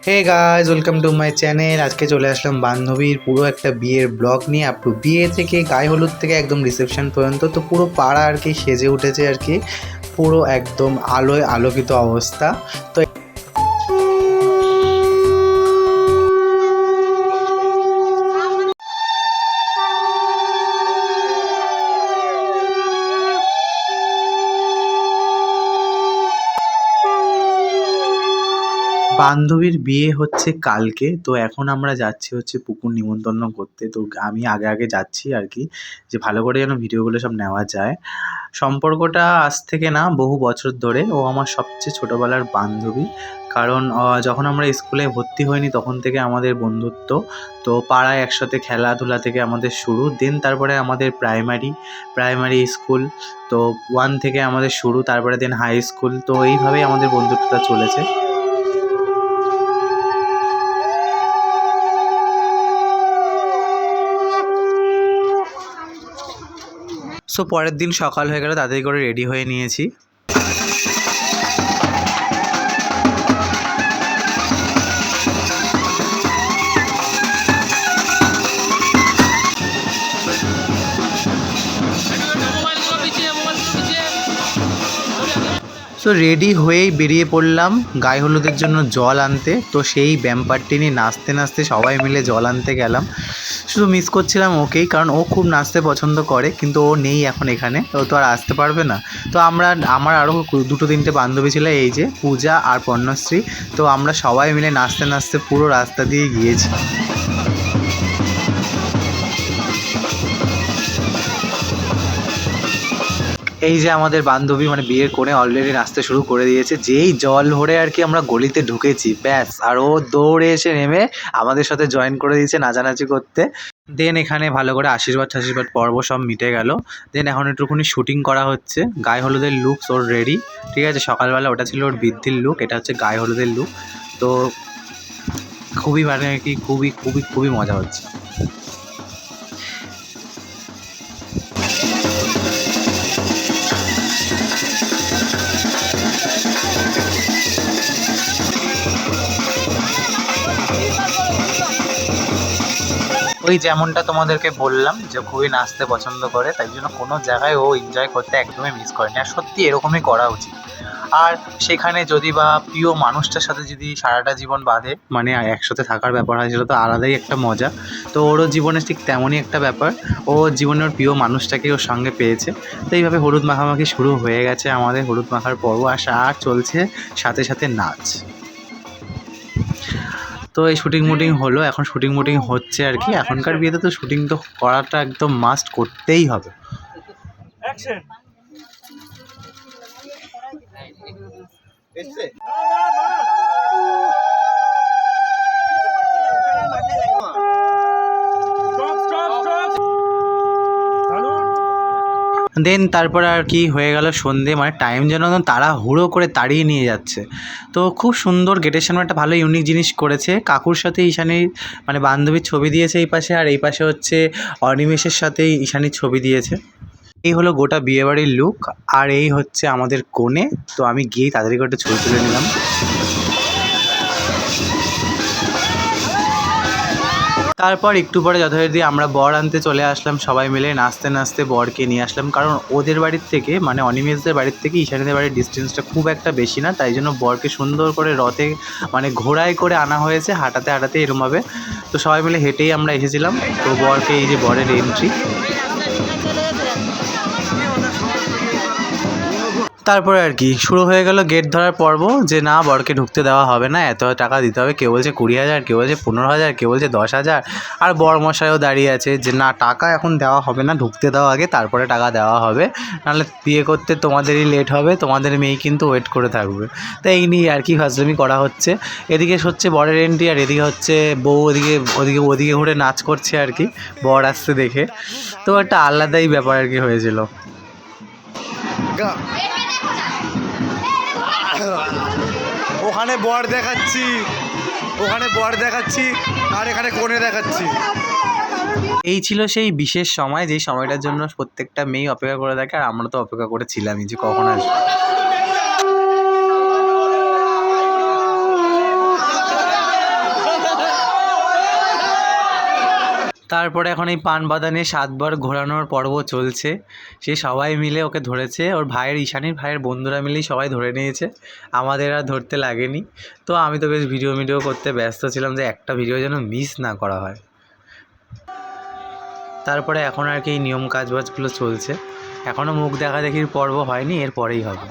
Hey guys, welcome to my channel. আজকে চলে আসলাম বান্ধবীর পুরো একটা বিয়ের ব্লগ নিয়ে। আপ টু বিয়ে থেকে গায়ে হলুদ থেকে একদম রিসেপশন পর্যন্ত তো পুরো পাড়া আর কি সেজে উঠেছে আর কি, পুরো একদম আলোয় আলোকিত অবস্থা। তো বান্ধবীর বিয়ে হচ্ছে কালকে, তো এখন আমরা যাচ্ছি হচ্ছে পুকুর নিমন্ত্রণ করতে। তো আমি আগে আগে যাচ্ছি আর কি, যে ভালো করে যেন ভিডিওগুলো সব নেওয়া যায়। সম্পর্কটা আজ থেকে না, বহু বছর ধরে। ও আমার সবচেয়ে ছোটোবেলার বান্ধবী। কারণ যখন আমরা স্কুলে ভর্তি হইনি তখন থেকে আমাদের বন্ধুত্ব। তো পাড়ায় একসাথে খেলাধুলা থেকে আমাদের শুরু, দেন তারপরে আমাদের প্রাইমারি স্কুল। তো 1 থেকে আমাদের শুরু, তারপরে দেন হাই স্কুল। তো এইভাবেই আমাদের বন্ধুত্বটা চলেছে। সো পরের দিন সকাল হয়ে গেল, তাড়াতাড়ি করে রেডি হয়ে নিয়েছি। তো রেডি হয়েই বেরিয়ে পড়লাম গায়ে হলুদের জন্য জল আনতে। তো সেই ব্যাম্পারটি নিয়ে নাচতে নাচতে সবাই মিলে জল আনতে গেলাম। শুধু মিস করছিলাম ওকেই, কারণ ও খুব নাচতে পছন্দ করে, কিন্তু ও নেই এখন এখানে, ও তো আর আসতে পারবে না। তো আমার আরও 2-3টে বান্ধবী ছিল, এই যে পূজা আর পর্ণশ্রী। তো আমরা সবাই মিলে নাচতে নাচতে পুরো রাস্তা দিয়ে গিয়েছি। এই যে আমাদের বান্ধবী মানে বিয়ের কোণে অলরেডি নাচতে শুরু করে দিয়েছে। যেই জল ভরে আর কি আমরা গলিতে ঢুকেছি, ব্যাস, আর ও দৌড়ে এসে নেমে আমাদের সাথে জয়েন করে দিয়েছে নাচানাচি করতে। দেন এখানে ভালো করে আশীর্বাদ পর্ব সব মিটে গেল। দেন এখন একটুখানি শুটিং করা হচ্ছে। গায়ে হলুদের লুকস ওর রেডি, ঠিক আছে। সকালবেলা ওটা ছিল ওর বৃদ্ধির লুক, এটা হচ্ছে গায়ে হলুদের লুক। তো খুবই মানে আর কি, খুবই খুবই খুবই মজা হচ্ছে। ওই যেমনটা তোমাদেরকে বললাম যে খুবই নাচতে পছন্দ করে, তাই জন্য কোনো জায়গায় ও এনজয় করতে একদমই মিস করেনি। আর সত্যি এরকমই করা উচিত। আর সেখানে যদি বা প্রিয় মানুষটার সাথে যদি সারাটা জীবন বাঁধে, মানে একসাথে থাকার ব্যাপার হয়, সেটা তো আলাদাই একটা মজা। তো ওরও জীবনে ঠিক তেমনই একটা ব্যাপার, ও জীবনের প্রিয় মানুষটাকে ওর সঙ্গে পেয়েছে। তো এইভাবে হলুদ মাখামাখি শুরু হয়ে গেছে আমাদের, হলুদ মাখার পর্ব আর চলছে সাথে সাথে নাচ। তো এই শুটিং মুটিং হলো, এখন শুটিং মুটিং হচ্ছে আর কি। এখনকার বিয়েতে তো শুটিং তো করাটা একদম মাস্ট, করতেই হবে। দেন তারপরে আর কি হয়ে গেল সন্ধে, মানে টাইম যেন তাড়াহুড়ো করে তাড়িয়ে নিয়ে যাচ্ছে। তো খুব সুন্দর গেটের সামনে একটা ভালো ইউনিক জিনিস করেছে। কাকুর সাথে ঈশানীর মানে বান্ধবীর ছবি দিয়েছে এই পাশে, আর এই পাশে হচ্ছে অনিমেষের সাথে ঈশানীর ছবি দিয়েছে। এই হলো গোটা বিয়েবাড়ির লুক, আর এই হচ্ছে আমাদের কনে। তো আমি গিয়ে তাড়াতাড়ি করে একটা ছবি তুলে নিলাম। তারপর একটু পরে যথারীতি আমরা বর আনতে চলে আসলাম, সবাই মিলে নাচতে নাচতে বরকে নিয়ে আসলাম। কারণ ওদের বাড়ির থেকে মানে অনিমেষদের বাড়ির থেকে ঈশানীদের বাড়ির ডিস্টেন্সটা খুব একটা বেশি না, তাই জন্য বরকে সুন্দর করে রথে মানে ঘোড়ায় করে আনা হয়েছে, হাঁটাতে হাঁটাতে এরমভাবে। তো সবাই মিলে হেঁটেই আমরা এসেছিলাম। তো বরকে, এই যে বরের এন্ট্রি। তারপরে আর কি শুরু হয়ে গেল গেট ধরার পর্ব, যে না বরকে ঢুকতে দেওয়া হবে না, এত টাকা দিতে হবে। কেউ বলছে 20,000, কেউ বলছে 15,000, কেউ বলছে 10,000। আর বরমশাইও দাঁড়িয়ে আছে যে না, টাকা এখন দেওয়া হবে না, ঢুকতে দাও আগে, তারপরে টাকা দেওয়া হবে, নাহলে বিয়ে করতে তোমাদেরই লেট হবে, তোমাদের মেয়ে কিন্তু ওয়েট করে থাকবে। তো এই নিয়ে আর কি ফাজলামি করা হচ্ছে। এদিকে হচ্ছে বরের এন্ট্রি, আর এদিকে হচ্ছে বউ ওদিকে ঘুরে নাচ করছে আর কি, বর আসতে দেখে। তো একটা আলাদাই ব্যাপার আর কি হয়েছিল। ওখানে বর দেখাচ্ছি আর এখানে কোণে দেখাচ্ছি। এই ছিল সেই বিশেষ সময়, যেই সময়টার জন্য প্রত্যেকটা মেয়ে অপেক্ষা করে থাকে, আর আমরা তো অপেক্ষা করেছিলামই যে কখন আসবে। তারপরে এখন এই পান বাঁধা নিয়ে 7 বার ঘোরানোর পর্ব চলছে। সে সবাই মিলে ওকে ধরেছে, ওর ভাইয়ের ঈশানীর ভাইয়ের বন্ধুরা মিলেই সবাই ধরে নিয়েছে, আমাদের আর ধরতে লাগেনি। তো আমি তো বেশ ভিডিও করতে ব্যস্ত ছিলাম যে একটা ভিডিও যেন মিস না করা হয়। তারপরে এখন আর কি এই নিয়ম কাজবাজগুলো চলছে, এখনও মুখ দেখাদেখির পর্ব হয়নি, এরপরেই হবে।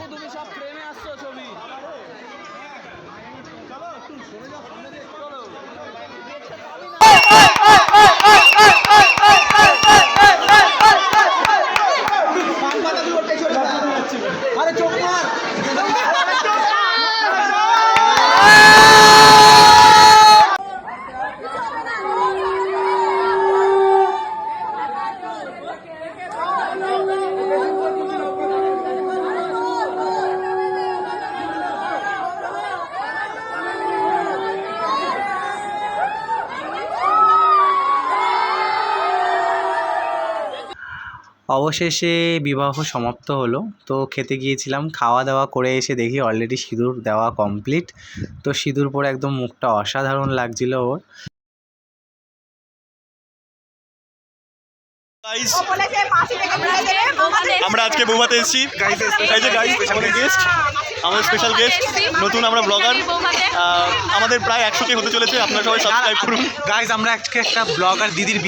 অবশেষে বিবাহ সমাপ্ত হলো। তো খেতে গিয়েছিলাম, খাওয়া দাওয়া করে এসে দেখি অলরেডি সিঁদুর দেওয়া কমপ্লিট। তো সিঁদুর পরে একদম মুখটা অসাধারণ লাগছিল ওর। আমরা আজকে বৌভাতে এসেছি, আমাদের গেস্ট, আমাদের স্পেশাল গেস্ট, নতুন আমরা ব্লগার, আমাদের প্রায় 100K হতে চলেছে, আপনারা সবাই সাবস্ক্রাইব করুন। গাইজ আমরা আজকে একটা ব্লগার দিদির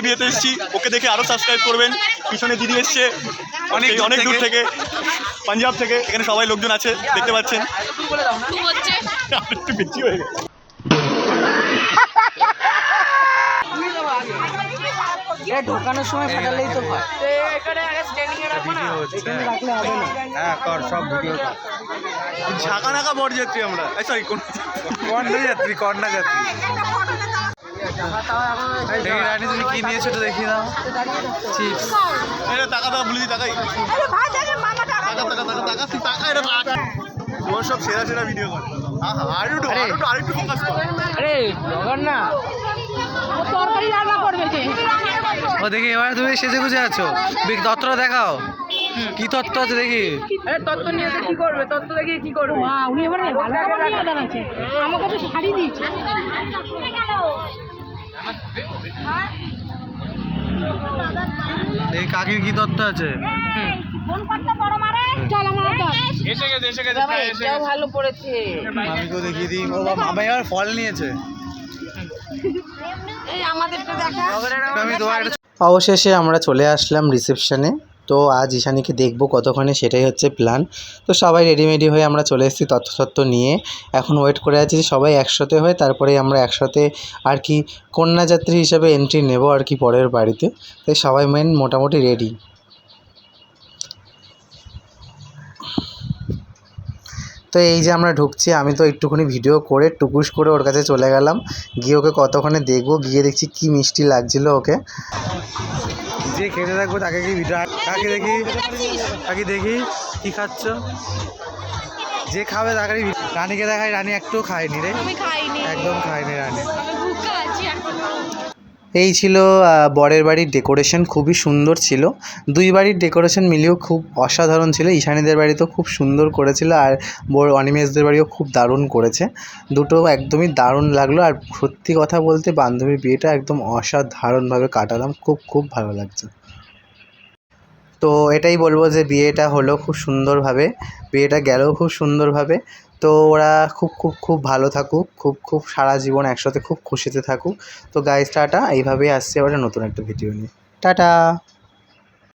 বিয়েতে এসেছি, ওকে দেখে আরও সাবস্ক্রাইব করবেন। পিছনে দিদি এসছে অনেক দূর থেকে, পাঞ্জাব থেকে, এখানে সবাই লোকজন আছে দেখতে পাচ্ছেন। একটু বেশি হয়ে গেছে। ঢোকানোর সময় ফাটালেই তো হয়। হ্যাঁ কর, সব ভিডিও কর। ঝাঁকা নাকা বরযাত্রী আমরা, সরি কন্যাযাত্রী রানী, তুমি কি নিয়েছো তো দেখিয়ে দাও। চিপস। টাকা বলে দিই, টাকাই টাকা এটা তোমার সব সেরা ভিডিও কর। আরেকটু ফোকাস কর। আরে ব্লগার না, তরকারি রান্না করবে কে? ও দেখি এবার তুমি সেজে গুজে আছো, তত্ত্ব দেখাও, কি তত্ত্ব আছে দেখি। আরে তত্ত্ব নিয়ে কি করবে? তত্ত্ব দেখিয়ে কি করবে? উনি এবার ভালো খাবার নিয়ে দাঁড়াচ্ছে, আমাকে তো শাড়ি দিয়েছে। এই কাকির কি তত্ত্ব আছে? চল আমার এসে গেছে ভাই, এটাও ভালো পড়েছে। মামিকেও দেখিয়ে দিই। ও মামা এবার ফল নিয়েছে। এই আমাদেরটা দেখা। অবশেষে আমরা চলে আসলাম রিসেপশনে। তো আজ ঈশানীকে দেখবো কতক্ষণে, সেটাই হচ্ছে প্ল্যান। তো সবাই রেডিমেডি হয়ে আমরা চলে এসেছি তত্ত্ব নিয়ে। এখন ওয়েট করে আছি যে সবাই একসাথে হয়ে তারপরে আমরা একসাথে আর কি কন্যাযাত্রী হিসেবে এন্ট্রি নেব আর কি পরের বাড়িতে। তাই সবাই মোটামুটি রেডি। তো এই যে আমরা ঢুকছি, আমি তো একটুখানি ভিডিও করে টুকুস করে ওর কাছে চলে গেলাম, গিয়ে ওকে কতক্ষণে দেখবো, গিয়ে দেখছি কি মিষ্টি লাগছিল ওকে। যে খেতে থাকবো তাকে কি ভিডিও, কাকে দেখি কি খাচ্ছ, যে খাবে তাকে। রানীকে দেখাই, রানী একটু খায়নি রে, একদম খায়নি রানী। এই ছিল বরের বাড়ির ডেকোরেশন, খুবই সুন্দর ছিল। দুই বাড়ির ডেকোরেশন মিলিয়েও খুব অসাধারণ ছিল। ঈশানীদের বাড়িতেও খুব সুন্দর করেছিল, আর অনিমেষদের বাড়িও খুব দারুণ করেছে। দুটো একদমই দারুণ লাগলো। আর সত্যি কথা বলতে বান্ধবীর বিয়েটা একদম অসাধারণভাবে কাটালাম, খুব ভালো লাগছে। তো এটাই বলবো যে বিয়েটা হলো খুব সুন্দরভাবে, বিয়েটা গেলেও খুব সুন্দরভাবে। তো ওরা খুব ভালো থাকুক, খুব সারা জীবন একসাথে খুব খুশিতে থাকুক। তো গাইস টাটা, এইভাবেই আসছে এবার নতুন একটা ভিডিও নিয়ে। টাটা।